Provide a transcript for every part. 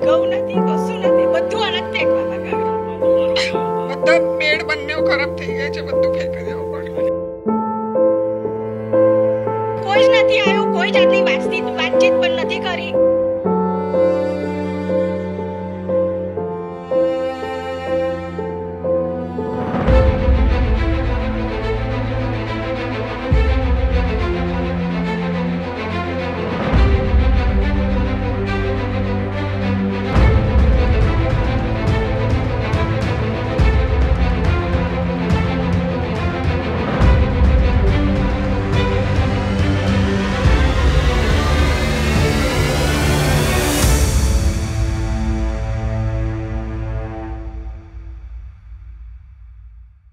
ઘઉં નથી, કશું નથી, બધું અનાજ ફેંકવામાં ગયું. બધા બેડ બંને ખરાબ થઈ ગયા છે, બધું ફેંકી દેવું પડ્યું. કોઈ જ નથી આવ્યું, કોઈ જાતની વાતચીત પણ નથી કરી.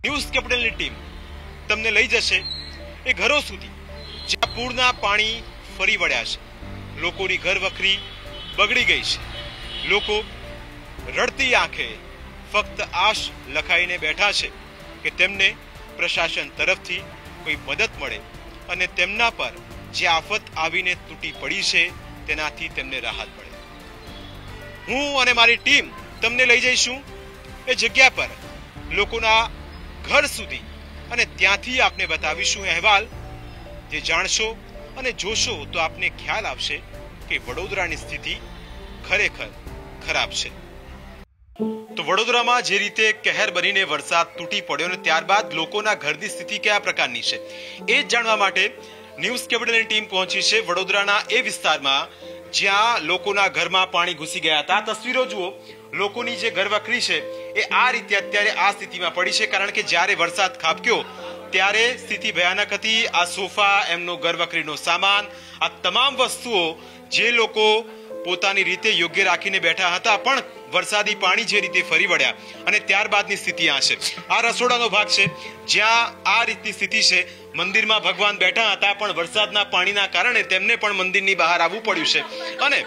ન્યૂઝ કેપિટલની ટીમ તમને લઈ જશે એ ઘરો સુધી જ્યાં પૂરના પાણી ફરી વળ્યા છે. લોકોની ઘર વખરી બગડી ગઈ છે. લોકો રડતી આંખે ફક્ત આશ લખાઈને બેઠા છે કે તેમને પ્રશાસન તરફથી કોઈ મદદ મળે અને તેમના પર જે આફત આવીને તૂટી પડી છે તેનાથી તેમને રાહત મળે. હું અને મારી ટીમ તમને લઈ જઈશું એ જગ્યા પર, લોકોના ઘર સુધી, અને ત્યાંથી આપને બતાવીશું અહેવાલ. જે જાણશો અને જોશો તો આપને ખ્યાલ આવશે કે વડોદરાની સ્થિતિ ખરેખર ખરાબ છે. તો વડોદરામાં જે રીતે કહેર બનીને વરસાદ તૂટી પડ્યો અને ત્યારબાદ લોકોના ઘરની સ્થિતિ કયા પ્રકારની છે એ જ જાણવા માટે ન્યૂઝ કેપિટલની ટીમ પહોંચી છે વડોદરાના એ વિસ્તારમાં જ્યાં લોકોના ઘરમાં પાણી ઘૂસી ગયા હતા. તસવીરો જુઓ, લોકોની જે ઘરવખરી છે એ આ રીતે અત્યારે આ સ્થિતિમાં પડી છે, કારણ કે જ્યારે વરસાદ ખાબક્યો ત્યારે સ્થિતિ ભયાનક હતી. આ સોફા, એમનો ઘરવખરીનો સામાન, આ તમામ વસ્તુઓ જે લોકો પોતાની રીતે યોગ્ય રાખીને બેઠા હતા, પણ વરસાદી પાણી જે રીતે ફરી વળ્યા અને ત્યારબાદની સ્થિતિ આ છે. આ રસોડાનો ભાગ છે જ્યાં આ રીતની સ્થિતિ છે. મંદિરમાં ભગવાન બેઠા હતા પણ વરસાદના પાણીના કારણે તેમને પણ મંદિરની બહાર આવવું પડ્યું છે. અને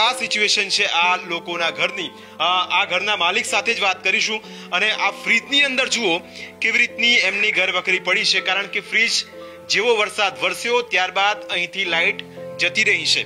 આ સિચ્યુએશન છે આ લોકોના ઘરની. આ ઘરના માલિક સાથે જ વાત કરીશું. અને આ ફ્રીજની અંદર જુઓ કેવી રીતની એમની ઘર વખરી પડી છે, કારણ કે ફ્રીજ જેવો વરસાદ વરસ્યો ત્યારબાદ અહીંથી લાઇટ જતી રહી છે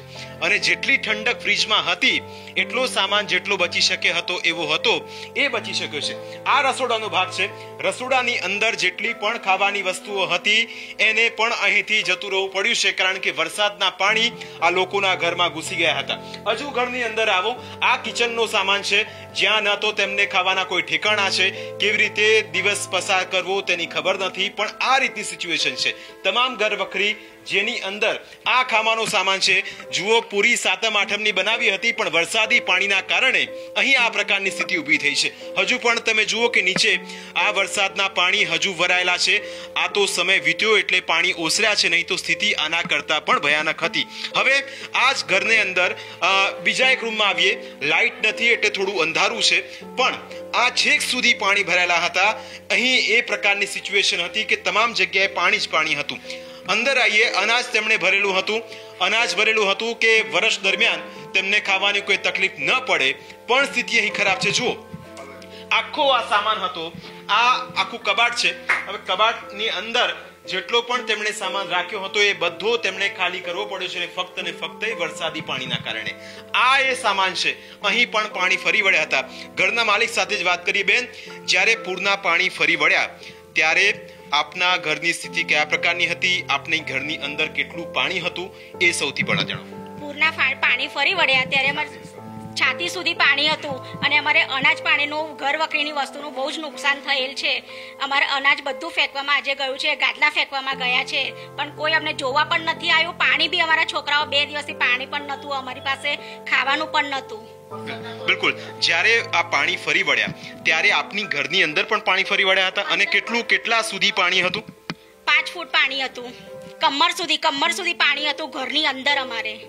અને જેટલી ઠંડક ફ્રીજમાં હતી એટલો સામાન જેટલો બચી શકે હતો એવો હતો એ બચી શક્યો છે. આ રસોડાનો ભાગ છે. રસોડાની અંદર જેટલી પણ ખાવાની વસ્તુઓ હતી એને પણ અહીંથી જતું રહેવું પડ્યું છે, કારણ કે વરસાદના પાણી આ લોકોના ઘરમાં ઘૂસી ગયા હતા. હજુ ઘરની અંદર આવો, આ કિચનનો સામાન છે જ્યાં ન તો તેમને ખાવાના કોઈ ઠેકાણા છે, કેવી રીતે દિવસ પસાર કરવો તેની ખબર નથી, પણ આ રીતની સિચ્યુએશન છે. તમામ ઘર વખરી જેની અંદર આ ખાવાનો સામાન છે. જુઓ, પૂરી સાતમ આઠમની બનાવી હતી પણ વરસાદી પાણીના કારણે અહીં આ પ્રકારની સ્થિતિ ઊભી થઈ છે. હજુ પણ તમે જુઓ કે નીચે આ વરસાદના પાણી હજુ ભરાયેલા છે. આ તો સમય વીત્યો એટલે પાણી ઓસર્યા છે, નહીં તો સ્થિતિ આના કરતા પણ ભયાનક હતી. હવે આ જ ઘરની અંદર બીજા એક રૂમમાં આવીએ. લાઇટ નથી એટલે થોડું અંધારું છે, પણ આ છેક સુધી પાણી ભરાયેલા હતા. અહીં એ પ્રકારની સિચ્યુએશન હતી કે તમામ જગ્યાએ પાણી જ પાણી હતું. અંદર આવીએ, અનાજ તેમણે ભરેલું હતું. અનાજ ભરેલું હતું કે વર્ષ દરમિયાન તેમને ખાવાની કોઈ તકલીફ ન પડે, પણ સ્થિતિ અહીં ખરાબ છે. જુઓ, આખો આ સામાન હતો, આ આખું કબાટ છે. હવે કબાટની અંદર જેટલો પણ તેમણે સામાન રાખ્યો હતો એ બધો તેમણે ખાલી કરવો પડ્યો છે, ફક્ત ને ફક્ત વરસાદી પાણીના કારણે. આ એ સામાન છે. અહીં પણ પાણી ફરી વળ્યા હતા. ઘરના માલિક સાથે જ વાત કરીએ. બેન, જ્યારે પૂરના પાણી ફરી વળ્યા ત્યારે આપના ઘરની સ્થિતિ કયા પ્રકારની હતી? આપની ઘરની અંદર કેટલું પાણી હતું એ સૌથી પહેલા જણાવો. પૂરના પાણી ફરી વળ્યા ત્યારે અમારે છાતી સુધી પાણી હતું અને અમારે અનાજ પાણીનું ઘર વખરીની વસ્તુનું બહુ જ નુકસાન થયેલ છે. અમારે અનાજ બધું ફેંકવામાં આજે ગયું છે, ગાદલા ફેંકવામાં ગયા છે, પણ કોઈ અમને જોવા પણ નથી આવ્યું. પાણી બી અમારા છોકરાઓ 2 દિવસથી પાણી પણ નહોતું, અમારી પાસે ખાવાનું પણ નહોતું. બિલકુલ, જ્યારે આ પાણી ફરી વળ્યા ત્યારે આપની ઘરની અંદર પણ પાણી ફરી વળ્યા હતા. અને કેટલા સુધી પાણી હતું? 5 ફૂટ પાણી હતું, કમર સુધી પાણી હતું ઘરની અંદર. અમારે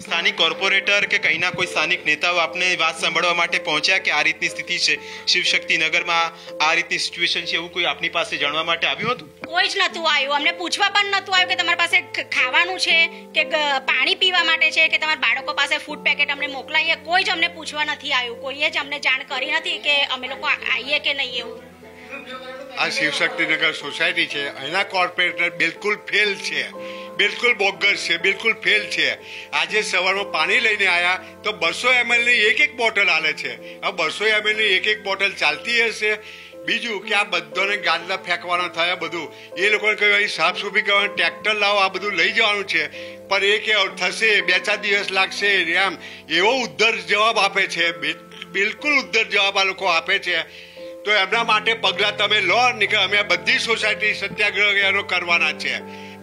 સ્થાનિક કોર્પોરેટર કે કઈના કોઈ સ્થાનિક નેતાઓ આપને વાત સાંભળવા માટે પહોંચ્યા કે આ રીતની સ્થિતિ છે શિવશક્તિ નગરમાં, આ રીતની સિચ્યુએશન છે, એવું કોઈ આપની પાસે જાણવા માટે આવ્યું હતું? કોઈ જ નતું આવ્યું. અમને પૂછવા પણ નતું આવ્યું કે તમારી પાસે ખાવાનું છે કે પાણી પીવા માટે છે કે તમારા બાળકો પાસે ફૂડ પેકેટ અમને મોકલાઈએ. કોઈ જ અમને પૂછવા નથી આવ્યું. કોઈએ જ અમને જાણ કરી નથી કે અમે લોકો આવીએ કે નહીં. એવું આ શિવશક્તિનગર સોસાયટી છે, અહીંના કોર્પોરેટર બિલકુલ ફેલ છે. બિલકુલ બોગસ છે, બિલકુલ ફેલ છે. આજે સવારમાં પાણી લઈને આવ્યા તો 200 ml ની એક બોટલ આલે છે. આ 200 ml ની એક બોટલ ચાલતી હશે? બીજું કે આ બધાને ગાદલા ફેંકવાના થયા, બધું એ લોકોને કહ્યું અહીં સાફ સફાઈ કરવાનું, ટ્રેક્ટર લાવો, આ બધું લઈ જવાનું છે. પણ એ કે થશે, 2-4 દિવસ લાગશે એમ એવો ઉદ્ધર જવાબ આપે છે. બિલકુલ ઉદ્ધર જવાબ આ લોકો આપે છે. તો એમના માટે પગલાં તમે લો ને કે અમે બધી સોસાયટી સત્યાગ્રહ એનો કરવાના છે.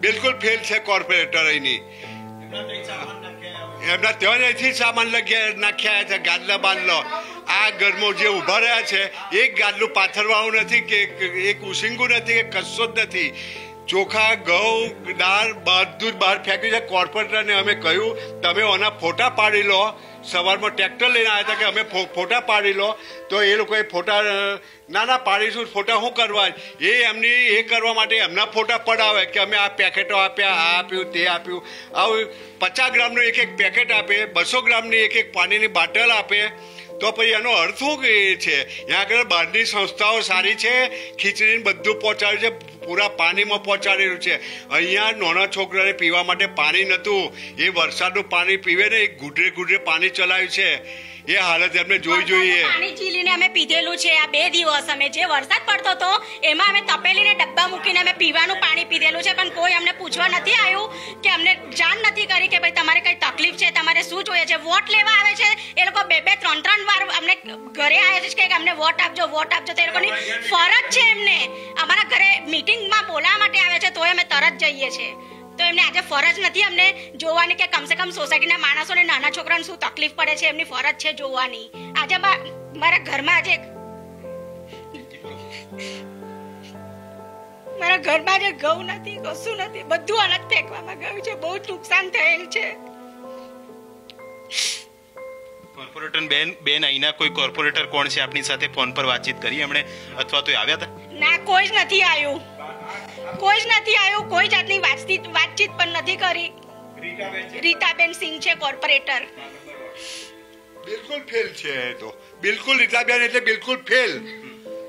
બિલકુલ ફેલ છે કોર્પોરેટર અહીંની. એમના ત્યાં અહીંથી સામાન નાખ્યા છે, ગાદલા બાંધલો. આ ઘરમાં જે ઉભા રહ્યા છે એક ગાદલું પાથરવાનું નથી કે એક ઉસિંગું નથી કે કશું જ નથી. ચોખા, ઘઉં, દાળ બધું જ બહાર ફેંક્યું છે. કોર્પોરેટરને અમે કહ્યું તમે આના ફોટા પાડી લો. સવારમાં ટ્રેક્ટર લઈને આવ્યા હતા કે અમે ફોટા પાડી લો, તો એ લોકોએ ફોટા ના પાડીશું, ફોટા શું કરવા? એ એમની એ કરવા માટે એમના ફોટા પડાવે કે અમે આ પેકેટો આપ્યા, આ આપ્યું, તે આપ્યું. આવું 50 ગ્રામનું એક પેકેટ આપે, 200 ગ્રામની એક પાણીની બાટલ આપે. તો પછી એનો અર્થ શું છે? ત્યાં આગળ બહારની સંસ્થાઓ સારી છે, ખીચડીને બધું પહોંચાડ્યું છે, પૂરા પાણીમાં પહોંચાડેલું છે. અહીંયા નાના છોકરાને પીવા માટે પાણી નહોતું, એ વરસાદનું પાણી પીવે ને એ ઘૂંટરે પાણી ચલાવ્યું છે. એ હાલત એમને જોઈ જોઈએ. પાણી ચીલીને અમે પીધેલું છે. આ 2 દિવસ અમે જે વરસાદ પડતો હતો એમાં અમે તપેલીને ડબ્બા મૂકીને અમે પીવાનું પાણી પીધેલું છે. પણ કોઈ અમને પૂછવા નથી આવ્યું કે અમને જાણ નથી કરી કે ભાઈ તમારે કઈ તકલીફ છે, તમારે શું જોઈએ છે. વોટ લેવા આવે છે એ લોકો 2-3 વાર અમને ઘરે આવે છે કે અમને વોટ આપજો, વોટ આપજો. તો એ લોકોની ફરજ છે, એમને અમારા ઘરે મીટિંગમાં બોલાવવા માટે આવે છે તોય અમે તરત જઈએ છીએ. તો એમને આજે ફરજ નથી અમને જોવાની કે કમસે કમ સોસાયટીના માણસોને, નાના છોકરાને શું તકલીફ પડે છે, એમની ફરજ છે જોવાની. આજે મારા ઘરમાં આજે ઘઉં નથી, કશું નથી, બધું અનાજ ફેંકવામાં ગયું છે. બહુ જ નુકસાન થયેલ છે. કોર્પોરેટર બેન અહીંના કોઈ કોર્પોરેટર કોણ છે આપની સાથે ફોન પર વાતચીત કરી એમણે, અથવા તો આવ્યા હતા? ના, કોઈ જ નથી આવ્યું, કોઈ જાતની વાતચીત પણ નથી કરી. રીતાબેન સિંહ છે કોર્પોરેટર. બિલકુલ ફેલ છે. તો બિલકુલ રીતાબેન એટલે બિલકુલ ફેલ.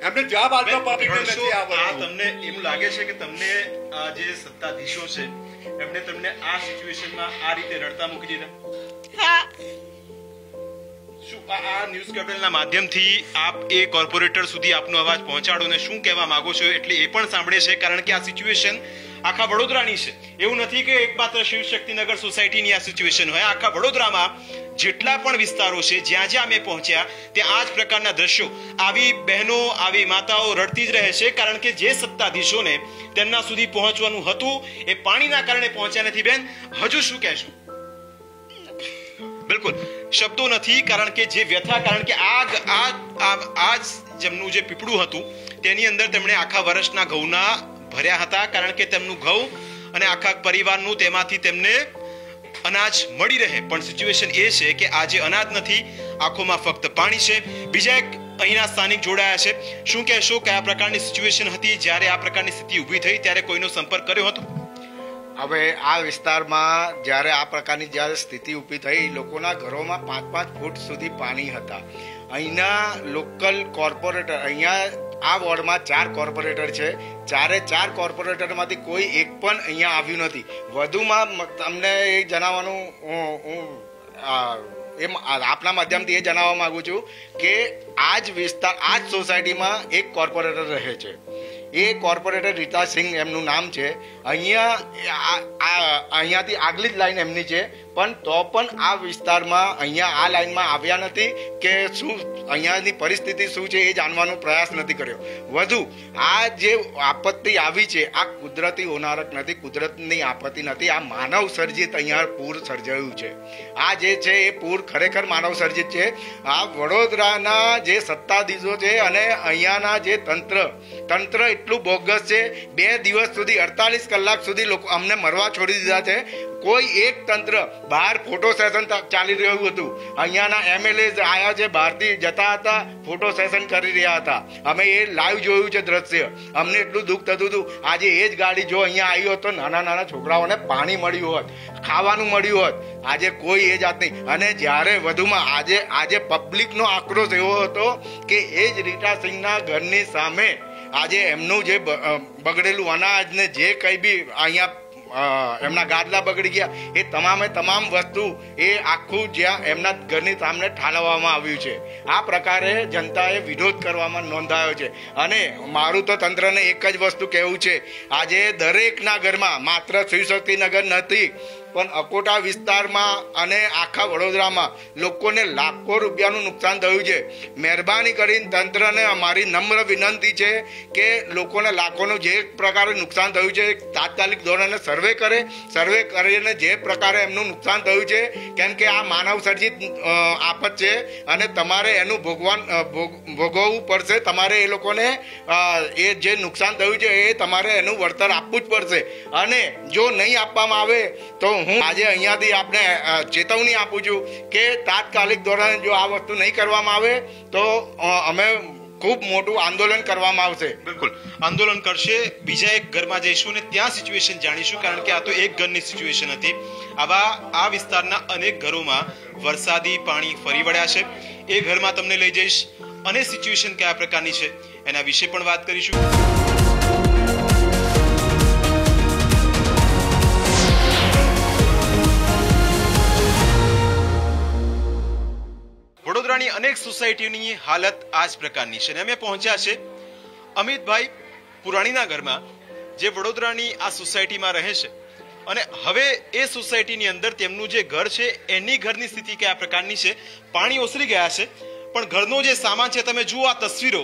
એમને જવાબ આપવા પબ્લિકને નથી આવડતું. તમને એવું લાગે છે કે તમને આ જે સત્તાધીશો છે એમને તમને આ સિચ્યુએશનમાં આ રીતે રડતા મૂકી દીધા? હા. શું આ ન્યૂઝ કેપિટલના માધ્યમથી આપ એ કોર્પોરેટર સુધી આપનો અવાજ પહોંચાડો ને શું કહેવા માંગો છો? એટલે એ પણ સાંભળે છે, કારણ કે આ સિચ્યુએશન આખા વડોદરાની છે. એવું નથી કે એકમાત્ર શિવશક્તિનગર સોસાયટીની આ સિચ્યુએશન હોય. આખા વડોદરામાં જેટલા પણ વિસ્તારો છે જ્યાં અમે પહોંચ્યા ત્યાં આ જ પ્રકારના દ્રશ્યો, આવી બહેનો, આવી માતાઓ રડતી જ રહે છે, કારણ કે જે સત્તાધીશોને તેમના સુધી પહોંચવાનું હતું એ પાણીના કારણે પહોંચ્યા નથી. બેન, હજુ શું કહેશો? બિલકુલ શબ્દો નથી, કારણ કે જે વ્યથા, કારણ કે આ જેમનું જે પીપળું હતું તેની અંદર તેમણે આખા વર્ષના ઘઉંના ભર્યા હતા, કારણ કે તેમનું ઘઉં અને આખા પરિવારનું તેમાંથી તેમને અનાજ મળી રહે. પણ સિચ્યુએશન એ છે કે આજે અનાજ નથી, આંખોમાં ફક્ત પાણી છે. બીજા એક અહીંના સ્થાનિક જોડાયા છે. શું કહેશો, કયા પ્રકારની સિચ્યુએશન હતી જ્યારે આ પ્રકારની સ્થિતિ ઊભી થઈ ત્યારે કોઈનો સંપર્ક કર્યો હતો? હવે આ વિસ્તારમાં જ્યારે આ પ્રકારની જ્યારે સ્થિતિ ઊભી થઈ, લોકોના ઘરોમાં 5-5 ફૂટ સુધી પાણી હતા. અહીંના લોકલ કોર્પોરેટર, અહીંયા આ વોર્ડમાં 4 કોર્પોરેટર છે, 4 કોર્પોરેટરમાંથી કોઈ એક પણ અહીંયા આવ્યું નથી. વધુમાં તમને એ જણાવવાનું આપના માધ્યમથી એ જણાવવા માંગુ છું કે આ જ વિસ્તાર, આ જ સોસાયટીમાં એક કોર્પોરેટર રહે છે. એ કોર્પોરેટર રીતા સિંહ એમનું નામ છે. અહીંયાથી આગલી જ લાઈન એમની છે, પણ તો પણ આ વિસ્તારમાં અહીંયા આ લાઈનમાં આવ્યા નથી કે શું અહીંયાની પરિસ્થિતિ શું છે એ જાણવાનો પ્રયાસ નથી કર્યો. વધુ આ જે આપત્તિ આવી છે આ કુદરતી હોનારત નથી, કુદરતની આપત્તિ નથી, આ માનવ સર્જિત અહીંયા પૂર સર્જાયું છે. આ જે છે એ પૂર ખરેખર માનવ સર્જિત છે. આ વડોદરાના જે સત્તાધીશો છે અને અહીંયાના જે તંત્ર એટલું બોગસ છે. 2 દિવસ સુધી 48 કલાક સુધી લોકો અમને મરવા છોડી દીધા છે. કોઈ એક તંત્ર બહાર ફોટો સેશન ચાલી રહ્યું હતું. અહીંયાના MLA આયા છે, બહારથી જતા હતા, ફોટો સેશન કરી રહ્યા હતા. અમે એ લાઈવ જોયું છે દ્રશ્ય. અમને એટલું દુઃખ થતું હતું. આજે એ જ ગાડી જો અહીંયા આવી હોત તો નાના છોકરાઓને પાણી મળ્યું હોત, ખાવાનું મળ્યું હોત. આજે કોઈ એ જાત નહીં. અને જ્યારે વધુમાં આજે પબ્લિકનો આક્રોશ એવો હતો કે એ જ રીટા સિંહના ઘરની સામે આજે એમનું જે બગડેલું અનાજ ને જે કંઈ બી અહીંયા એમના ગાદલા બગડી ગયા, એ તમામ વસ્તુ એ આખું જ્યાં એમના ઘરની સામે ઠાલવવામાં આવ્યું છે. આ પ્રકારે જનતાએ વિરોધ કરવામાં નોંધાયો છે. અને મારું તો તંત્રને એક જ વસ્તુ કહેવું છે, આજે દરેકના ઘરમાં માત્ર શિવશક્તિનગર નથી પણ અકોટા વિસ્તારમાં અને આખા વડોદરામાં લોકોને લાખો રૂપિયાનું નુકસાન થયું છે. મહેરબાની કરીને તંત્રને અમારી નમ્ર વિનંતી છે કે લોકોને લાખોનું જે પ્રકારે નુકસાન થયું છે તાત્કાલિક ધોરણે સર્વે કરીને જે પ્રકારે એમનું નુકસાન થયું છે, કેમ કે આ માનવ સર્જિત આફત છે અને તમારે એનું ભોગવવું પડશે. તમારે એ લોકોને એ જે નુકસાન થયું છે એ તમારે એનું વળતર આપવું જ પડશે. અને જો નહીં આપવામાં આવે તો હું આજે અહીંયાથી આપણે ચેતવણી આપું છું કે તાત્કાલિક ધોરણે જો આ વસ્તુ નહીં કરવામાં આવે તો અમે ખૂબ મોટું આંદોલન કરવામાં આવશે. બિલકુલ આંદોલન કરશે. બીજા એક ઘરમાં જઈશું ને ત્યાં સિચ્યુએશન જાણીશું, કારણ કે આ તો એક ઘરની સિચ્યુએશન હતી. આ વિસ્તારના અનેક ઘરોમાં વરસાદી પાણી ફરી વળ્યા છે. એ ઘરમાં તમને લઈ જઈશ અને સિચ્યુએશન કયા પ્રકારની છે એના વિશે પણ વાત કરીશું. વડોદરાની અનેક સોસાયટીની હાલત આ જ પ્રકારની છે. અમે પહોંચ્યા છે અમિતભાઈ પુરાણીના ઘરમાં, જે વડોદરાની આ સોસાયટીમાં રહે છે. અને હવે એ સોસાયટીની અંદર તેમનું જે ઘર છે એની ઘરની સ્થિતિ કયા પ્રકારની છે. પાણી ઓસરી ગયા છે, પણ ઘરનો જે સામાન છે તમે જુઓ આ તસવીરો,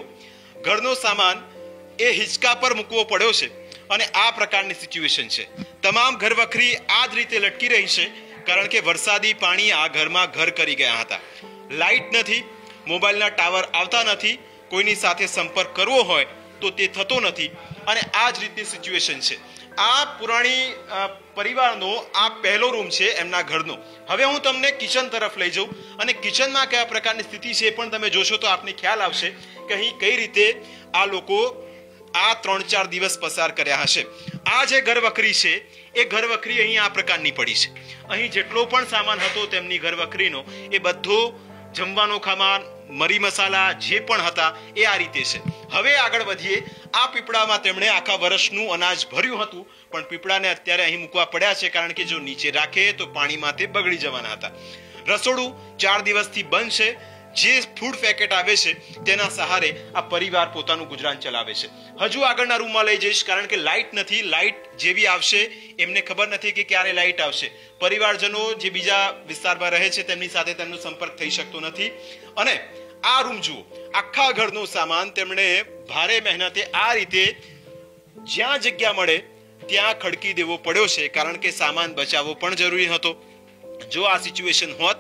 ઘરનો સામાન એ હિંચકા પર મૂકવો પડ્યો છે. અને આ પ્રકારની સિચ્યુએશન છે. તમામ ઘર વખરી આ જ રીતે લટકી રહી છે, કારણ કે વરસાદી પાણી આ ઘરમાં ઘર કરી ગયા હતા. લાઇટ નથી, મોબાઈલના ટાવર આવતા નથી, કોઈની સાથે સંપર્ક કરવો હોય તો તે થતો નથી. અને આ જ રીતની સિચ્યુએશન છે. આ પુરાણી પરિવારનો આ પહેલો રૂમ છે એમના ઘરનો. હવે હું તમને કિચન તરફ લઈ જાઉં અને કિચનમાં કયા પ્રકારની સ્થિતિ છે પણ તમે જોશો તો આપને ખ્યાલ આવશે કે અહીં કઈ રીતે આ લોકો આ 3-4 દિવસ પસાર કર્યા હશે. આ જે ઘરવખરી છે એ ઘરવખરી અહીં આ પ્રકારની પડી છે. અહીં જેટલો પણ સામાન હતો તેમની ઘરવખરીનો એ બધો જમવાનો ખામાન, મરી મસાલા જે પણ હતા એ આ રીતે છે. હવે આગળ વધીએ. આ પીપળામાં તેમણે આખા વર્ષનું અનાજ ભર્યું હતું, પણ પીપળાને અત્યારે અહીં મૂકવા પડ્યા છે, કારણ કે જો નીચે રાખે તો પાણીમાં તે બગડી જવાના હતા. રસોડું 4 દિવસથી બંધ છે. જે ફૂડ પેકેટ આવે છે તેના સહારે આ પરિવાર પોતાનું ગુજરાન ચલાવે છે. હજુ આગળના રૂમમાં લઈ જઈશ, કારણ કે લાઇટ નથી. લાઇટ જેવી આવશે એમને ખબર નથી કે ક્યારે લાઇટ આવશે. પરિવારજનો જે બીજા વિસ્તારમાં રહે છે તેમની સાથે તેમનો સંપર્ક થઈ શકતો નથી. અને આ રૂમ જુઓ, આખા ઘરનો સામાન તેમણે ભારે મહેનતે આ રીતે જ્યાં જગ્યા મળે ત્યાં ખડકી દેવો પડ્યો છે, કારણ કે સામાન બચાવવો પણ જરૂરી હતો. જો આ સિચ્યુએશન હોત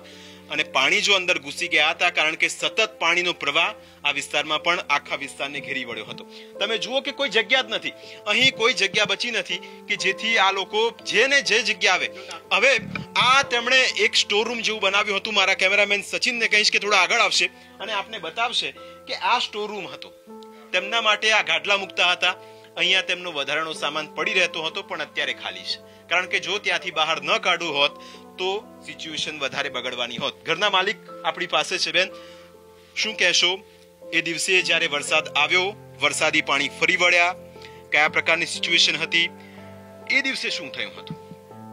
અને પાણી જો અંદર ઘૂસી ગયા હતા, કારણ કે સતત પાણીનો પ્રવાહ આ વિસ્તારમાં પણ આખા વિસ્તારને ઘેરી વળ્યો હતો. તમે જુઓ કે કોઈ જગ્યા જ નથી, અહીં કોઈ જગ્યા બચી નથી કે જેથી આ લોકો જેને જે જગ્યા આવે. હવે આ તેમણે એક સ્ટોર રૂમ જેવું બનાવ્યું હતું. મારા કેમેરામેન સચિનને કહીશ કે થોડા આગળ આવશે અને આપને બતાવશે કે આ સ્ટોર રૂમ હતો. તેમના માટે આ ગાડલા મૂકતા હતા. અહીંયા તેમનો વધારાનો સામાન પડી રહેતો હતો, પણ અત્યારે ખાલી છે, કારણ કે જો ત્યાંથી બહાર ન કાઢવું હોત તો સિચ્યુએશન વધારે બગડવાની હોત. ઘરના માલિક આપણી પાસે છે. બેન, શું કહેશો? એ દિવસે જ્યારે વરસાદ આવ્યો, વરસાદી પાણી ફરી વળ્યા, કયા પ્રકારની સિચ્યુએશન હતી? એ દિવસે શું થયું હતું?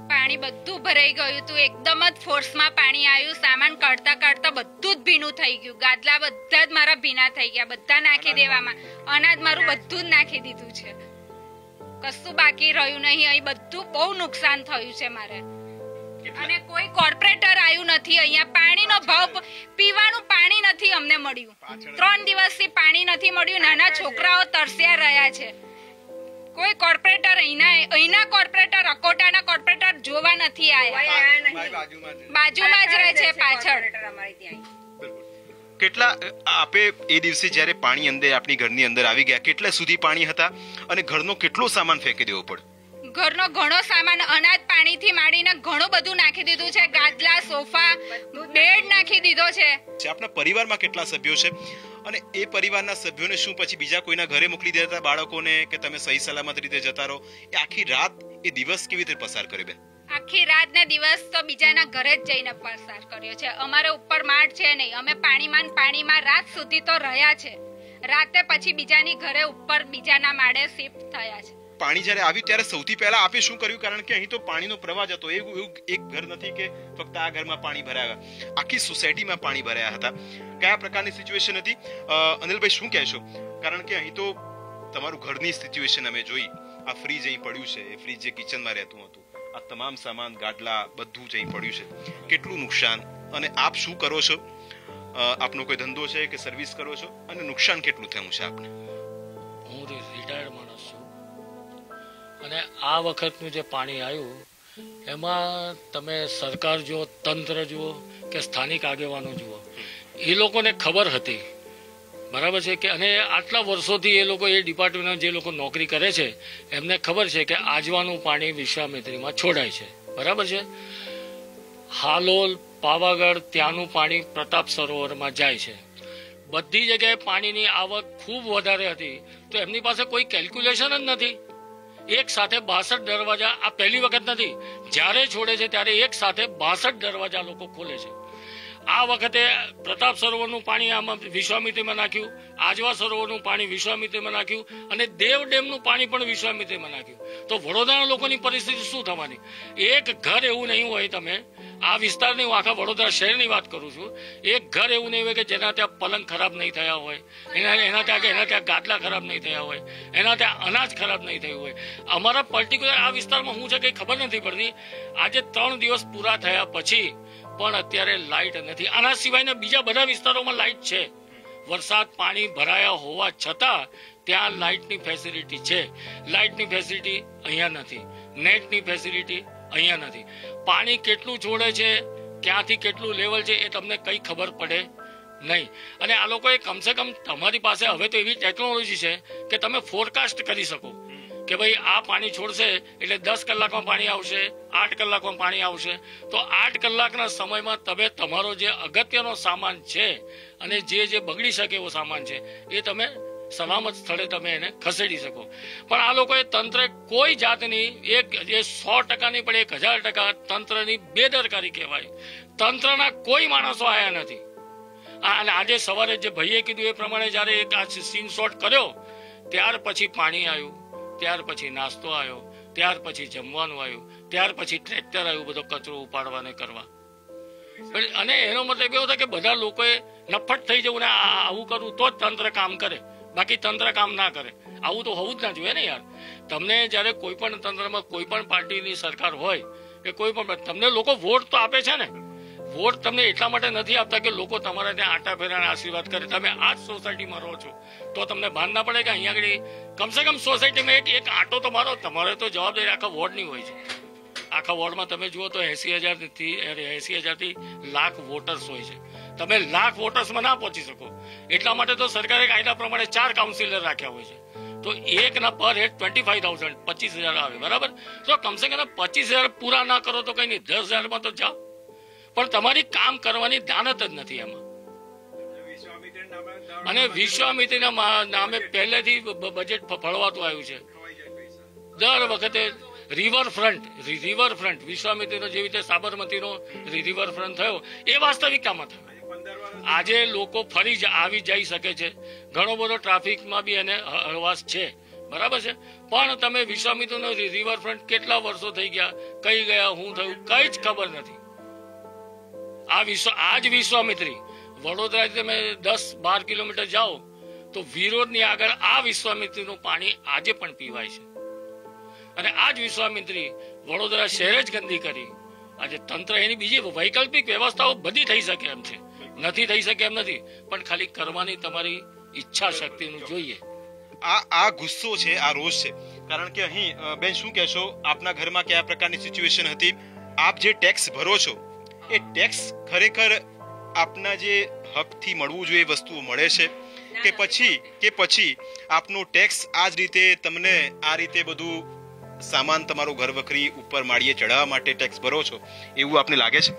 પાણી બધું ભરાઈ ગયું હતું. એકદમ જ ફોર્સમાં પાણી આવ્યું. સામાન કાઢતા બધું જ ભીનું થઈ ગયું. ગાદલા બધા જ મારા ભીના થઈ ગયા, બધા નાખી દેવામાં. અનાજ મારું બધું જ નાખી દીધું છે. કશું બાકી રહ્યું નહીં. અહીં બધું બહુ નુકસાન થયું છે મારે. અને કોઈ કોર્પોરેટર આવ્યું નથી. અહીંયા પાણીનો ભાવ, પીવાનું પાણી નથી અમને મળ્યું. 3 દિવસથી પાણી નથી મળ્યું. નાના છોકરાઓ તરસ્યા રહ્યા છે. કોઈ કોર્પોરેટર અહીંના કોર્પોરેટર, અકોટાના કોર્પોરેટર જોવા નથી આવ્યા. બાજુમાં જ રહે છે પાછળ. કેટલા આપે એ દિવસે જ્યારે પાણી અંદર આપણી ઘરની અંદર આવી ગયા, કેટલા સુધી પાણી હતા અને ઘરનો કેટલો સામાન ફેંકી દેવો પડ્યો? ઘરનો ઘણો સામાન, અનાજ પાણીથી માંડીને ઘણું બધું નાખી દીધું છે. ગાદલા, સોફા, બેડ નાખી દીધો છે. આપના પરિવારમાં કેટલા સભ્યો છે અને એ પરિવારના સભ્યોને શું પછી બીજા કોઈના ઘરે મોકલી દેતા બાળકોને કે તમે સહી સલામત રીતે જતા રહો? એ આખી રાત, એ દિવસ કેવી રીતે પસાર કર્યો બેન? આખી રાત ને દિવસ તો બીજાના ઘરે જ જઈને પસાર કર્યો છે. અમારે ઉપર માળ છે નહીં. અમે પાણીમાં રાત સુધી તો રહ્યા છે. રાતે પછી બીજાની ઘરે ઉપર બીજાના માળે શિફ્ટ થયા છે. પાણી જ્યારે આવ્યું ત્યારે સૌથી પહેલા આપે શું કર્યું? કારણ કે અહીં તો પાણીનો પ્રવાહ જ હતો. એવું એક ઘર નથી કે ફક્ત આ ઘરમાં પાણી ભરાયા, આખી સોસાયટીમાં પાણી ભરાયા હતા. કયા પ્રકારની સિચ્યુએશન હતી અનિલભાઈ, શું કહેશો? કારણ કે અહીં તો તમારું ઘરની સિચ્યુએશન અમે જોઈ. આ ફ્રીજ અહીં પડ્યું છે, એ ફ્રીજ જે કિચનમાં રહેતું હતું, આ તમામ સામાન, ગાડલા, બધું જ અહીં પડ્યું છે. કેટલું નુકસાન, અને આપ શું કરો છો? આપનો કોઈ ધંધો છે કે સર્વિસ કરો છો, અને નુકસાન કેટલું થયું છે આપને? હું રિટાયર્ડ માણસ છું, અને આ વખતનું જે પાણી આવ્યું એમાં તમે સરકાર જુઓ, તંત્ર જુઓ કે સ્થાનિક આગેવાનો જુઓ, એ લોકોને ખબર હતી, બરાબર છે કે, અને આટલા વર્ષોથી એ લોકો, એ ડિપાર્ટમેન્ટમાં જે લોકો નોકરી કરે છે એમને ખબર છે કે આજવાનું પાણી વિશ્વામિત્રીમાં છોડાય છે, બરાબર છે. હાલોલ, પાવાગઢ, ત્યાંનું પાણી પ્રતાપ સરોવરમાં જાય છે. બધી જગ્યાએ પાણીની આવક ખૂબ વધારે હતી, તો એમની પાસે કોઈ કેલ્ક્યુલેશન જ નથી. એક સાથે 62 દરવાજા, આ પહેલી વખત નથી, જ્યારે છોડે છે ત્યારે એક સાથે 62 દરવાજા લોકો ખોલે છે. આ વખતે પ્રતાપ સરોવરનું પાણી આમાં વિશ્વામિત્રીમાં નાખ્યું, આજવા સરોવરનું પાણી વિશ્વામિત્રીમાં નાખ્યું, અને દેવ ડેમનું પાણી પણ વિશ્વામિત્રીમાં નાખ્યું. તો વડોદરાના લોકોની પરિસ્થિતિ શું થવાની? એક ઘર એવું નહીં હોય, તમે આ વિસ્તારની, હું આખા વડોદરા શહેરની વાત કરું છું, એક ઘર એવું નહીં હોય કે જેના ત્યાં પલંગ ખરાબ નહીં થયા હોય, એના ત્યાં ગાદલા ખરાબ નહીં થયા હોય, એના ત્યાં અનાજ ખરાબ નહીં થયું હોય. અમારા પર્ટિક્યુલર આ વિસ્તારમાં શું છે કંઈ ખબર નથી પડતી. આજે 3 દિવસ પૂરા થયા પછી પણ અત્યારે લાઇટ નથી. આના સિવાયના બીજા બધા વિસ્તારોમાં લાઇટ છે. વરસાદ પાણી ભરાયા હોવા છતાં ત્યાં લાઇટની ફેસિલિટી છે. લાઇટની ફેસિલિટી અહીંયા નથી, નેટની ફેસિલિટી અહીંયા નથી. પાણી કેટલું છોડે છે, ક્યાંથી કેટલું લેવલ છે, એ તમને કંઈ ખબર પડે નહીં. અને આ લોકોએ કમસે કમ, તમારી પાસે હવે તો એવી ટેકનોલોજી છે કે તમે ફોરકાસ્ટ કરી શકો કે ભાઈ આ પાણી છોડશે એટલે 10 કલાકમાં પાણી આવશે, 8 કલાકમાં પાણી આવશે. તો 8 કલાકના સમયમાં તમે તમારો જે અગત્યનો સામાન છે અને જે બગડી શકે એવો સામાન છે એ તમે સલામત સ્થળે તમે એને ખસેડી શકો. પણ આ લોકોએ તંત્રે કોઈ જાતની, એક જે 100% નહીં પણ 1000% તંત્રની બેદરકારી કહેવાય. તંત્રના કોઈ માણસો આવ્યા નથી. અને આજે સવારે જે ભાઈએ કીધું એ પ્રમાણે જયારે એક આ સીન શોટ કર્યો, ત્યાર પછી પાણી આવ્યું, ત્યાર પછી નાસ્તો આવ્યો, ત્યાર પછી જમવાનું આવ્યું, ત્યાર પછી ટ્રેક્ટર આવ્યું બધો કચરો ઉપાડવાને કરવા. અને એનો મતલબ એવો થાય કે બધા લોકોએ નફ્ફટ થઈ જવું ને આવું કરવું તો જ તંત્ર કામ કરે, બાકી તંત્ર કામ ના કરે. આવું તો હોવું જ ના જોઈએ ને યાર. તમને જયારે કોઈ પણ તંત્રમાં કોઈ પણ પાર્ટીની સરકાર હોય કે કોઈ પણ, તમને લોકો વોટ તો આપે છે ને. વોટ તમને એટલા માટે નથી આપતા કે લોકો તમારા ત્યાં આટા ફેરાને આશીર્વાદ કરે. તમે આ જ સોસાયટીમાં રહો છો તો તમને ભાન ના પડે કે અહીંયા આગળ કમસે કમ સોસાયટીમાં એક આટો તો મારો. તમારે તો જવાબદારી આખા વોર્ડની હોય છે. આખા વોર્ડમાં તમે જુઓ તો 80,000 થી લાખ વોટર્સ હોય છે. તમે લાખ વોટર્સમાં ના પહોંચી શકો. એટલા માટે તો સરકારે કાયદા પ્રમાણે 4 કાઉન્સિલર રાખ્યા હોય છે. તો એકના પર હેડ 25,000, 25,000 આવે, બરાબર. તો કમસે કમ 25,000 પૂરા ના કરો તો કઈ નહીં, 10,000માં તો જાઓ. પણ તમારી કામ કરવાની દાનત જ નથી એમાં. અને વિશ્વામિત્રીના નામે પહેલેથી બજેટ ફળવાતું આવ્યું છે. દર વખતે રિવરફ્રન્ટ વિશ્વામિત્રીનો જેવી રીતે સાબરમતીનો રિવરફ્રન્ટ થયો એ વાસ્તવિકતામાં થયો. આજે લોકો ફરી આવી જઈ શકે છે, ઘણો બધો ટ્રાફિકમાં બી એને હળવાશ છે, બરાબર છે. પણ તમે વિશ્વામિત્રીનો રિવરફ્રન્ટ કેટલા વર્ષો થઈ ગયા, કઈ ગયા, શું થયું, કઈ જ ખબર નથી. આ જ વિશ્વામિત્રી વડોદરાથી તમે 10-12 કિલોમીટર જાઓ તો વિરોધની આગળ આ વિશ્વામિત્રીનું પાણી આજે પણ પીવાય છે. અને આ જ વિશ્વામિત્રી વડોદરા શહેર જ ગંદી કરી. આજે તંત્ર એની બીજી વૈકલ્પિક વ્યવસ્થાઓ બધી થઈ શકે એમ છે, નથી થઈ શકે એમ નથી, પણ ખાલી કરવાની તમારી ઈચ્છા શક્તિનું જોઈએ. આ ગુસ્સો છે, આ રોષ છે. કારણ કે અહીં બેન શું કહેશો, આપના ઘરમાં કયા પ્રકારની સિચ્યુએશન હતી? આપ જે ટેક્સ ભરો છો એ ટેક્સ ખરેખર આપના જે હકથી મળવું જોઈએ વસ્તુઓ મળે છે કે પછી આપનો ટેક્સ આ જ રીતે તમને આ રીતે બધું સામાન તમારો ઘર વખરી ઉપર માળીએ ચડાવવા માટે ટેક્સ ભરો છો, એવું આપને લાગે છે?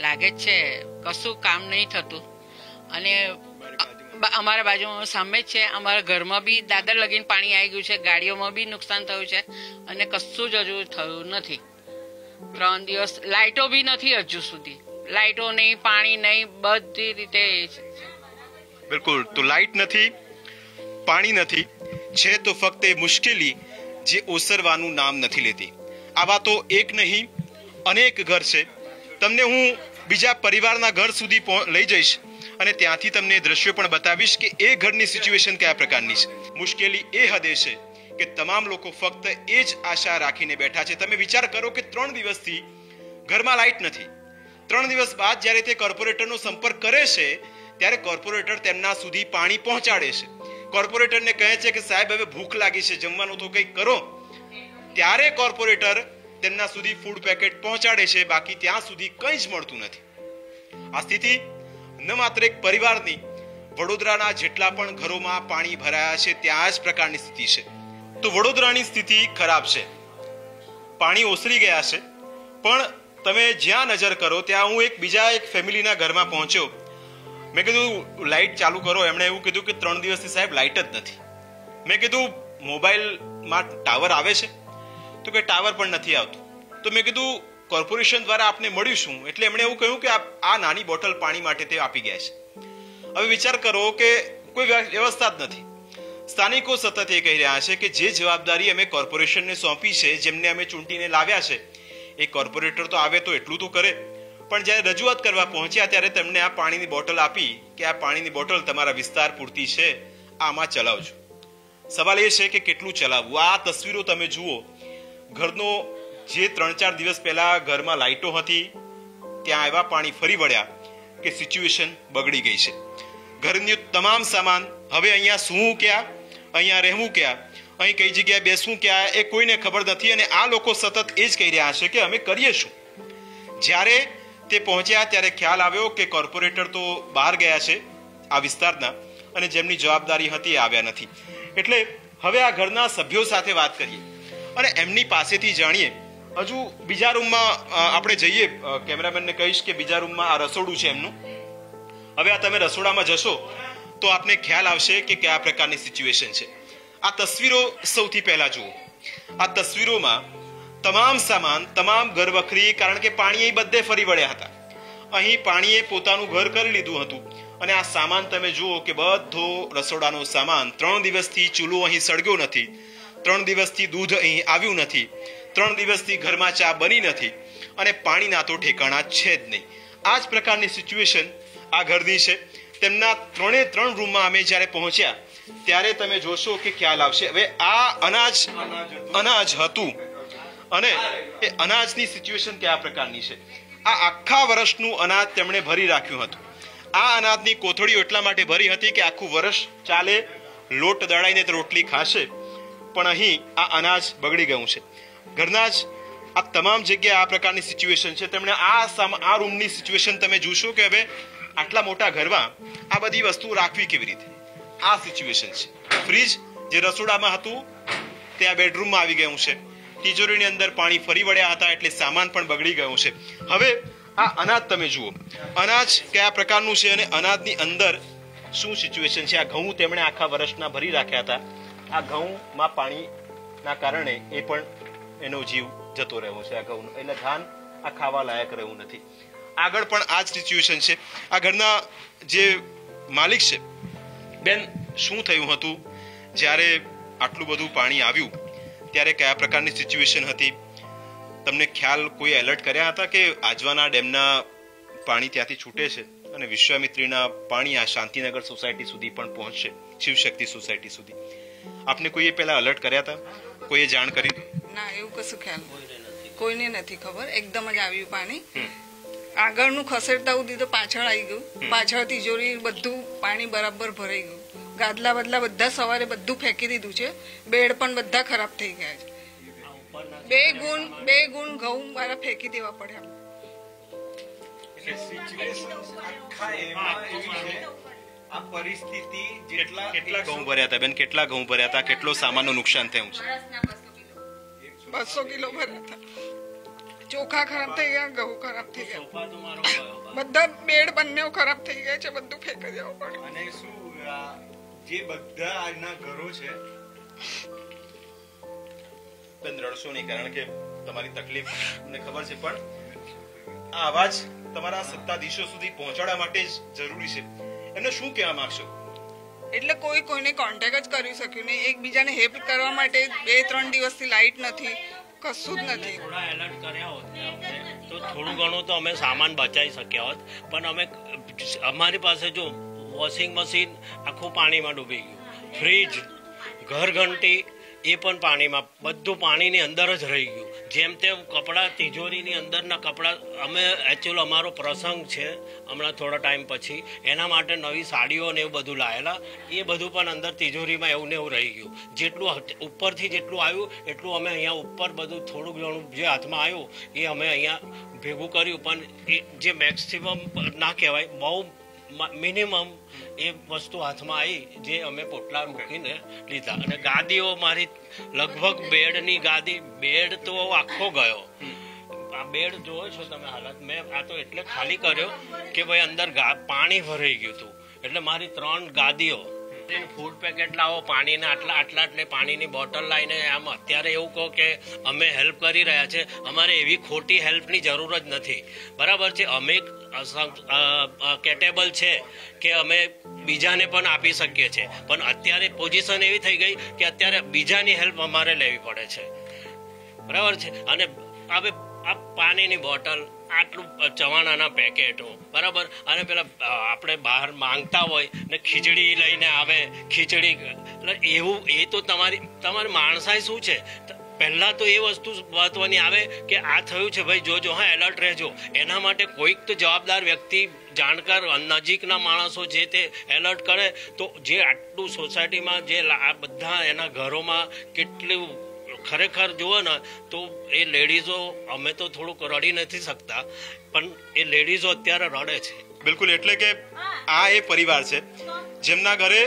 લાગે છે કશું કામ નહીં થતું. અને અમારા બાજુમાં સામે જ છે, અમારા ઘરમાં બી દાદર લગીને પાણી આવી ગયું છે, ગાડીઓમાં બી નુકસાન થયું છે, અને કશું જ હજુ થયું નથી. 3 દિવસ લાઇટો બી નથી હજુ સુધી. લાઇટો નહીં, પાણી નહીં, બધી રીતે. બિલકુલ. તો લાઇટ નથી, પાણી નથી, છે તો ફક્ત એ મુશ્કેલી જે ઓસરવાનું નામ નથી લેતી. આવા તો એક નહીં અનેક ઘર છે. તમને હું બીજા પરિવારના ઘર સુધી લઈ જઈશ અને ત્યાંથી તમને દ્રશ્યો પણ બતાવીશ કે એ ઘરની સિચ્યુએશન કયા પ્રકારની છે. મુશ્કેલી એ હદે છે કે તમામ લોકો ફક્ત એ જ આશા રાખીને બેઠા છે. તમે વિચાર કરો કે 3 દિવસથી ઘરમાં લાઇટ નથી. 3 દિવસ બાદ જ્યારે તે કોર્પોરેટરનો સંપર્ક કરે છે ત્યારે કોર્પોરેટર તેમના સુધી પાણી પહોંચાડે છે. કોર્પોરેટરને કહે છે કે સાહેબ હવે ભૂખ લાગી છે, જમવાનું તો કંઈક કરો. ત્યારે કોર્પોરેટર તેમના સુધી ફૂડ પેકેટ પહોંચાડે છે, બાકી ત્યાં સુધી કંઈ જ મળતું નથી. આ સ્થિતિ ન માત્ર એક પરિવારની, વડોદરાના જેટલા પણ ઘરોમાં પાણી ભરાયા છે ત્યાં જ પ્રકારની સ્થિતિ છે. તો વડોદરાની સ્થિતિ ખરાબ છે, પાણી ઓસરી ગયા છે. પણ તમે જ્યાં નજર કરો ત્યાં હું બીજા એક ફેમિલીના ઘરમાં પહોંચ્યો. મેં કીધું લાઇટ ચાલુ કરો. એમણે એવું કીધું કે 3 દિવસથી સાહેબ લાઇટ જ નથી. મેં કીધું મોબાઈલમાં ટાવર આવે છે? તો કે ટાવર પણ નથી આવતું. તો મેં કીધું કોર્પોરેશન દ્વારા આપને મળ્યું શું? એટલે એમણે એવું કહ્યું કે આ નાની બોટલ પાણી માટે તે આપી ગયા છે. હવે વિચાર કરો કે કોઈ વ્યવસ્થા જ નથી. સ્થાનિકો સતત એ કહી રહ્યા છે કે જે જવાબદારી અમે કોર્પોરેશનને સોંપી છે, જેમને અમે ચૂંટીને લાવ્યા છે, એ કોર્પોરેટર તો આવે તો એટલું તો કરે. પણ જ્યારે રજૂઆત કરવા પહોંચ્યા ત્યારે તેમને આ પાણીની બોટલ આપી કે આ પાણીની બોટલ તમારા વિસ્તાર પૂરતી છે, આમાં ચલાવજો. સવાલ એ છે કે કેટલું ચલાવવું? આ તસવીરો તમે જુઓ. ઘરનો જે 3-4 દિવસ પહેલા ઘરમાં લાઇટો હતી ત્યાં એવા પાણી ફરી વળ્યા કે સિચ્યુએશન બગડી ગઈ છે. ઘરની તમામ સામાન હવે અહીંયા સૂવું ક્યાં, અહીંયા રહેવું ક્યાં, અહીં કઈ જગ્યાએ બેસવું ક્યાં, એ કોઈને ખબર નથી. અને આ લોકો સતત એ જ કહી રહ્યા છે કે અમે કરીએ શું. જ્યારે તે પહોંચ્યા ત્યારે ખ્યાલ આવ્યો કે કોર્પોરેટર તો બહાર ગયા છે આ વિસ્તારના, અને જેમની જવાબદારી હતી એ આવ્યા નથી. એટલે હવે આ ઘરના સભ્યો સાથે વાત કરીએ અને એમની પાસેથી જાણીએ. હજુ બીજા રૂમમાં આપણે જઈએ. કેમેરામેનને કહીશ કે બીજા રૂમમાં આ રસોડું છે એમનું. હવે આ તમે રસોડામાં જશો તો આપને ખ્યાલ આવશે કે કયા પ્રકારની સિચ્યુએશન છે. આ તસવીરો સૌથી પહેલા જુઓ. આ તસવીરોમાં તમામ સામાન, તમામ ઘરવખરી, કારણ કે પાણી અહીં બધે ફરી વળ્યા હતા. અહીં પાણીએ પોતાનું ઘર કરી લીધું હતું. અને આ સામાન તમે જુઓ કે બધો રસોડાનો સામાન. 3 દિવસથી ચૂલો અહીં સળગ્યો નથી, 3 દિવસથી દૂધ અહીં આવ્યું નથી, 3 દિવસથી ઘરમાં ચા બની નથી, અને પાણીના તો ઠેકાણા છે જ નહીં. આ જ પ્રકારની સિચ્યુએશન આ ઘરની છે. તેમના 3 રૂમમાં અમે જ્યારે પહોંચ્યા ત્યારે તમે જોશો કે ખ્યાલ આવશે. હવે આ અનાજ હતું અને એ અનાજની સિચ્યુએશન કયા પ્રકારની છે. આ આખા વર્ષનું અનાજ તેમણે ભરી રાખ્યું હતું. આ અનાજની કોથળીઓ એટલા માટે ભરી હતી કે આખું વર્ષ ચાલે, લોટ દળાઈને રોટલી ખાશે. પણ અહીં આ અનાજ બગડી ગયું છે. ઘરના જ આ તમામ જગ્યાએ આ પ્રકારની સિચ્યુએશન છે. તેમણે આ રૂમની સિચ્યુએશન તમે જોશો કે હવે આટલા મોટા ઘરમાં આ બધી વસ્તુ રાખવી કેવી રીતે. આ સિચ્યુએશન છે. ફ્રીજ જે રસોડામાં હતું તે આ બેડરૂમમાં આવી ગયું છે. તિજોરીની અંદર પાણી ફરી વળ્યા હતા એટલે સામાન પણ બગડી ગયું છે. હવે આ અનાજ તમે જુઓ, અનાજ કયા પ્રકારનું છે અને અનાજની અંદર શું સિચ્યુએશન છે. આ ઘઉં તેમણે આખા વર્ષના ભરી રાખ્યા હતા. આ ઘઉંમાં પાણીના કારણે એ પણ એનો જીવ જતો રહ્યો છે. આ ઘઉં એટલે ધાન આ ખાવા લાયક રહ્યું નથી. આગળ પણ આ જ સિચ્યુએશન છે. આ ઘરના જે માલિક છે, બેન શું થયું હતું જ્યારે આટલું બધું પાણી આવ્યું ત્યારે કયા પ્રકારની સિચ્યુએશન હતી? તમને ખ્યાલ કોઈ એલર્ટ કર્યા હતા કે આજવાના ડેમના પાણી ત્યાંથી છૂટે છે અને વિશ્વામિત્રીના પાણી આ શાંતિનગર સોસાયટી સુધી પણ પહોંચશે, શિવશક્તિ સોસાયટી સુધી? આપને કોઈએ પહેલા એલર્ટ કર્યા હતા? કોઈએ જાણ કરી? ના, એવું કશું ખ્યાલ કોઈને નથી ખબર. એકદમ જ આવ્યું પાણી. આગળનું ખસેડતા સુધી તો પાછળ આવી ગયું. પાછળ તિજોરી બધું પાણી બરાબર ભરાઈ ગયું. ગાદલા બદલા બધા સવારે બધું ફેંકી દીધું છે. બેડ પણ બધા ખરાબ થઈ ગયા છે. 2 ગુણ ઘઉં મારા ફેંકી દેવા પડ્યા. કેટલા ઘઉં ભર્યા હતા બેન? કેટલા ઘઉં ભર્યા હતા? કેટલો સામાનનું નુકસાન થયું છે? 200 કિલો ભર્યા હતા. ચોખા ખરાબ થઈ ગયા, ઘઉં ખરાબ થઈ ગયા, બધા બેડ બંને ખરાબ થઈ ગયા છે. બધું ફેંકી દેવું પડે. અને શું જે બધા આજના ઘરો છે, બેન રડશો નહીં, કારણ કે તમારી તકલીફ મને ખબર છે, પણ આ અવાજ તમારા સત્તાધીશો સુધી પહોંચાડવા માટે જ જરૂરી છે. એમને શું કહેવા માંગશો? એટલે કોઈને કોન્ટેક્ટ જ કરી શક્યું નહીં. એકબીજાને હેલ્પ કરવા માટે 2-3 દિવસથી લાઇટ નથી, કશું જ નથી. થોડા એલર્ટ કર્યા હોત ને અમને તો થોડું ઘણું તો અમે સામાન બચાવી શક્યા હોત, પણ અમારી પાસે જો વોશિંગ મશીન આખું પાણીમાં ડૂબી ગયું, ફ્રીજ, ઘરઘંટી એ પણ પાણીમાં, બધું પાણીની અંદર જ રહી ગયું. જેમ તેમ કપડાં, તિજોરીની અંદરના કપડાં, અમે એકચ્યુઅલી અમારો પ્રસંગ છે હમણાં થોડા ટાઈમ પછી, એના માટે નવી સાડીઓ ને એવું બધું લાયેલા, એ બધું પણ અંદર તિજોરીમાં એવું ને એવું રહી ગયું. જેટલું ઉપરથી જેટલું આવ્યું એટલું અમે અહીંયા ઉપર બધું થોડુંક ઘણું જે હાથમાં આવ્યું એ અમે અહીંયા ભેગું કર્યું, પણ એ જે મેક્સિમમ ના કહેવાય, બહુ મિનિમમ એ વસ્તુ હાથમાં આવી જે અમે પોટલા મૂકીને લીધા. અને ગાદીઓ મારી લગભગ બેડની ગાદી, બેડ તો આખો ગયો. આ બેડ જોવો છો તમે હાલત, મેં આ તો એટલે ખાલી કર્યો કે ભાઈ અંદર પાણી ભરાઈ ગયું હતું, એટલે મારી 3 ગાદીઓ, ફૂડ પેકેટ લાવો, પાણીના આટલા પાણીની બોટલ લાવીને, આમ અત્યારે એવું કહો કે અમે હેલ્પ કરી રહ્યા છે, અમારે એવી ખોટી હેલ્પની જરૂર જ નથી, બરાબર છે. અમે કેટેબલ છે કે અમે બીજાને પણ આપી શકીએ છીએ, પણ અત્યારે પોઝિશન એવી થઈ ગઈ કે અત્યારે બીજાની હેલ્પ અમારે લેવી પડે છે, બરાબર છે. અને હવે આ પાણીની બોટલ, આટલું ચવાણાના પેકેટો, બરાબર, અને પેલા આપણે બહાર માંગતા હોય ને ખીચડી લઈને આવે, ખીચડી, એવું એ તો તમારી માણસાઈ શું છે. પહેલા તો એ વસ્તુ મહત્વની આવે કે આ થયું છે ભાઈ, જોજો, હા, એલર્ટ રહેજો. એના માટે કોઈક તો જવાબદાર વ્યક્તિ, જાણકાર નજીકના માણસો જે તે એલર્ટ કરે, તો જે આટલું સોસાયટીમાં જે આ બધા એના ઘરોમાં કેટલું ખરેખર જુઓ ને તો એ લેડીઝો, અમે તો થોડુંક રડી નથી શકતા, પણ એ લેડીઝો અત્યારે રડે છે. બિલકુલ, એટલે કે આ એ પરિવાર છે જેમના ઘરે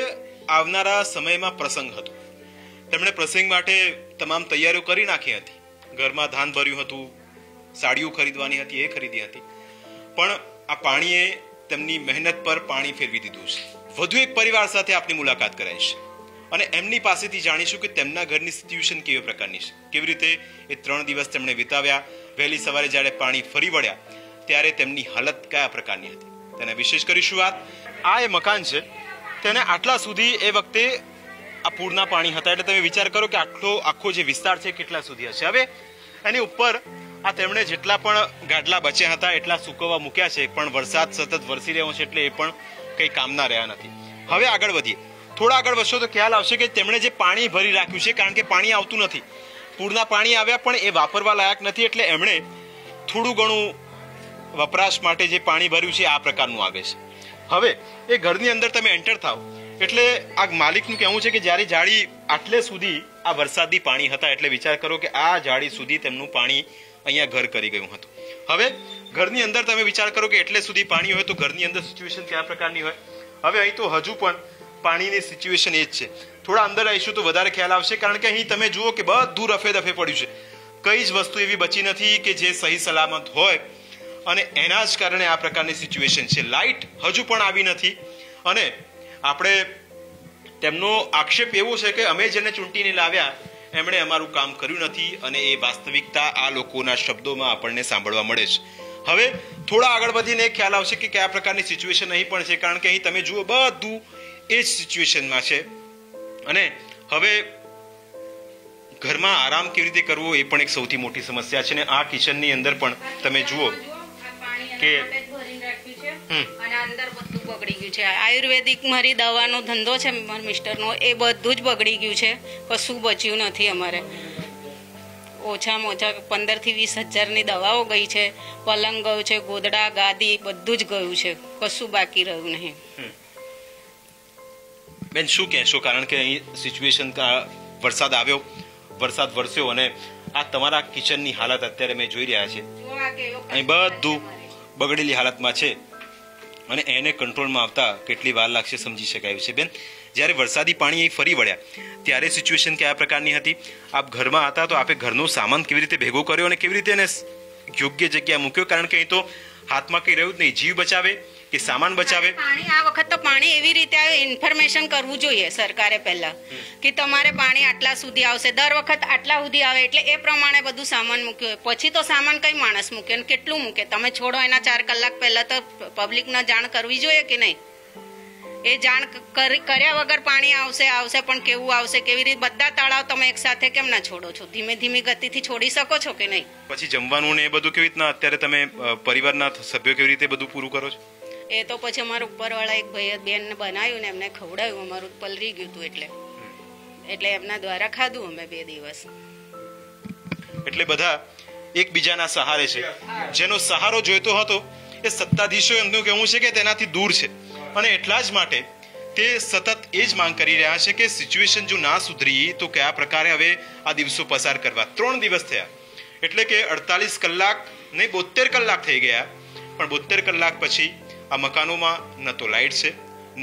આવનારા સમયમાં પ્રસંગ હતો. તેમણે પ્રસંગ માટે તમામ તૈયારીઓ કરી નાખી હતી, ઘરમાં ધાન ભર્યું હતું, સાડીઓ ખરીદવાની હતી, એ ખરીદી હતી, પણ આ પાણીએ તેમની મહેનત પર પાણી ફેરવી દીધું છે. વધુ એક પરિવાર સાથે આપની મુલાકાત કરાઈશ અને એમની પાસેથી જાણીશું કે તેમના ઘરની સિચ્યુએશન કેવી પ્રકારની છે, કેવી રીતે એ 3 દિવસ તેમણે વિતાવ્યા. વહેલી સવારે જ્યારે પાણી ફરી વળ્યા ત્યારે તેમની હાલત કયા પ્રકારની હતી તેને વિશેષ કરીશું વાત. આ એ મકાન છે, તેને આટલા સુધી એ વખતે આ પૂરના પાણી હતા, એટલે તમે વિચાર કરો કે આખો જે વિસ્તાર છે કેટલા સુધી હશે. હવે એની ઉપર આ તેમણે જેટલા પણ ગાડલા બચ્યા હતા એટલા સૂકવવા મૂક્યા છે, પણ વરસાદ સતત વરસી રહ્યો છે એટલે એ પણ કંઈ કામના રહ્યા નથી. હવે આગળ વધીએ, થોડા આગળ વધશો તો ખ્યાલ આવશે કે તેમણે જે પાણી ભરી રાખ્યું છે, કારણ કે પાણી આવતું નથી, પૂરના પાણી આવ્યા પણ એ વાપરવા લાયક નથી, એટલે એમણે થોડું ઘણું વપરાશ માટે જે પાણી ભર્યું છે આ પ્રકારનું આવે છે. હવે એ ઘરની અંદર તમે એન્ટર થાવ એટલે આ માલિકનું કહેવું છે કે જ્યારે જાળી આટલે સુધી આ વરસાદી પાણી હતા, એટલે વિચાર કરો કે આ જાળી સુધી તેમનું પાણી અહીંયા ઘર કરી ગયું હતું. હવે ઘરની અંદર તમે વિચાર કરો કે એટલે સુધી પાણી હોય તો ઘરની અંદર સિચ્યુએશન કયા પ્રકારની હોય. હવે અહીં તો હજુ પણ પાણીની સિચ્યુએશન એ જ છે. થોડા અંદર આવીશું તો વધારે ખ્યાલ આવશે, કારણ કે અહીં તમે જુઓ કે બધું રફે દફે પડ્યું છે, કઈ જ વસ્તુ એવી બચી નથી કે જે સહી સલામત હોય, અને એના જ કારણે આ પ્રકારની સિચ્યુએશન છે. લાઇટ હજુ પણ આવી નથી, અને આપણે તેમનો આક્ષેપ એવો છે કે અમે જેને ચૂંટીને લાવ્યા એમણે અમારું કામ કર્યું નથી, અને એ વાસ્તવિકતા આ લોકોના શબ્દોમાં આપણને સાંભળવા મળે છે. હવે થોડા આગળ વધીને ખ્યાલ આવશે કે કયા પ્રકારની સિચ્યુએશન અહીં પણ છે, કારણ કે અહીં તમે જુઓ બધું એ જ સિચ્યુએશનમાં છે. અને હવે ઘરમાં આરામ કેવી રીતે કરવો એ પણ એક સૌથી મોટી સમસ્યા છે. અને આ કિચનની અંદર પણ તમે જુઓ કે અને અંદર બધું બગડી ગયું છે. આયુર્વેદિક મારી દવાનો ધંધો છે મારા મિસ્ટરનો, એ બધું જ બગડી ગયું છે, કશું બચ્યું નથી અમારે. ઓછામાં ઓછા 15 થી 20 હજારની દવાઓ ગઈ છે, પલંગ ગયું છે, ગોદડા, ગાદી બધું જ ગયું છે, કશું બાકી રહ્યું નહીં. બેન શું કહેશો, કારણ કે અહીં સિચ્યુએશન, વરસાદ આવ્યો, વરસાદ વરસ્યો, અને આ તમારા કિચનની હાલત અત્યારે મેં જોઈ રહ્યા છે, અહીં બધું બગડેલી હાલતમાં છે, અને એને કંટ્રોલમાં આવતા કેટલી વાર લાગશે સમજી શકાય છે. બેન, જ્યારે વરસાદી પાણી અહીં ફરી વળ્યા ત્યારે સિચ્યુએશન કયા પ્રકારની હતી? આપ ઘરમાં હતા તો આપે ઘરનો સામાન કેવી રીતે ભેગો કર્યો અને કેવી રીતે એને યોગ્ય જગ્યાએ મૂક્યો? કારણ કે અહીં તો હાથમાં કંઈ રહ્યું જ નહીં, જીવ બચાવે કે સામાન બચાવે. પાણી આ વખત તો પાણી એવી રીતે આવે, ઇન્ફોર્મેશન કરવું જોઈએ સરકારે પહેલા કે તમારે પાણી આટલા સુધી આવશે, દર વખત આટલા સુધી આવે, એટલે એ પ્રમાણે બધું સામાન મૂક્યું. પછી તો સામાન કઈ માણસ મૂકે અને કેટલું મૂકે? તમે છોડો એના 4 કલાક પહેલા તો પબ્લિકને જાણ કરવી જોઈએ કે નહીં? એ જાણ કર્યા વગર પાણી આવશે પણ કેવું આવશે, કેવી રીતે બધા તળાવ તમે એક સાથે કેમ ના છોડો છો? ધીમી ગતિથી છોડી શકો છો કે નહીં? પછી જમવાનું ને એ બધું કેવી રીતના અત્યારે તમે પરિવારના સભ્યો કેવી રીતે બધું પૂરું કરો છો? એ તો પછી અમારા ઉપરવાળા એક ભાઈ બેન બનાવ્યું ને એમને ખવડાવ્યું, અમારું પલરી ગયું હતું એટલે એમના દ્વારા ખાધું અમે 2 દિવસ. એટલે બધા એકબીજાના સહારે છે. જેનો સહારો જોઈતો હતો એ સત્તાધીશો એમનું કહેવું છે કે તેનાથી દૂર છે અને એટલા જ માટે તે સતત એ જ માંગ કરી રહ્યા છે કે સિચ્યુએશન જો ના સુધરી તો કયા પ્રકારે હવે આ દિવસો પસાર કરવા. 3 દિવસ થયા એટલે કે 48 કલાક નહીં 72 કલાક થઈ ગયા, પણ 72 કલાક પછી આ મકાનોમાં ન તો લાઇટ છે,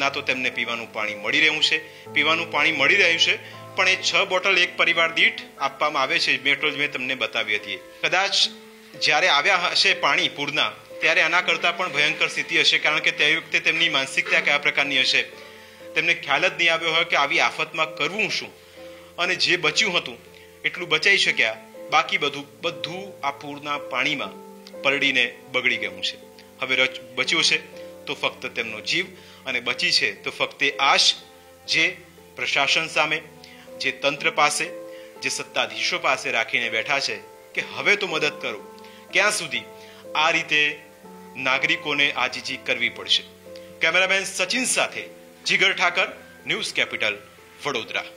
ના તો તેમને પીવાનું પાણી મળી રહ્યું છે. પીવાનું પાણી મળી રહ્યું છે પણ એ 6 બોટલ એક પરિવાર દીઠ આપવામાં આવે છે. મેં તમને બતાવી હતી. કદાચ જ્યારે આવ્યા હશે પાણી પૂરના ત્યારે આના કરતાં પણ ભયંકર સ્થિતિ હશે, કારણ કે તે વખતે તેમની માનસિકતા કયા પ્રકારની હશે તેમને ખ્યાલ જ નહીં આવ્યો હોય કે આવી આફતમાં કરવું શું. અને જે બચ્યું હતું એટલું બચાઈ શક્યા, બાકી બધું આ પૂરના પાણીમાં પલળીને બગડી ગયું છે. હવે બચ્યું છે તો ફક્ત તેમનો જીવ, અને બચી છે તો ફક્ત આશ જે પ્રશાસન સામે, જે તંત્ર પાસે, જે સત્તાધીશો પાસે રાખીને બેઠા છે કે હવે તો મદદ કરો. ક્યાં સુધી આ રીતે નાગરિકોને આજીજી કરવી પડશે? કેમેરામેન સચિન સાથે જીગર ઠાકર, ન્યૂઝ કેપિટલ, વડોદરા.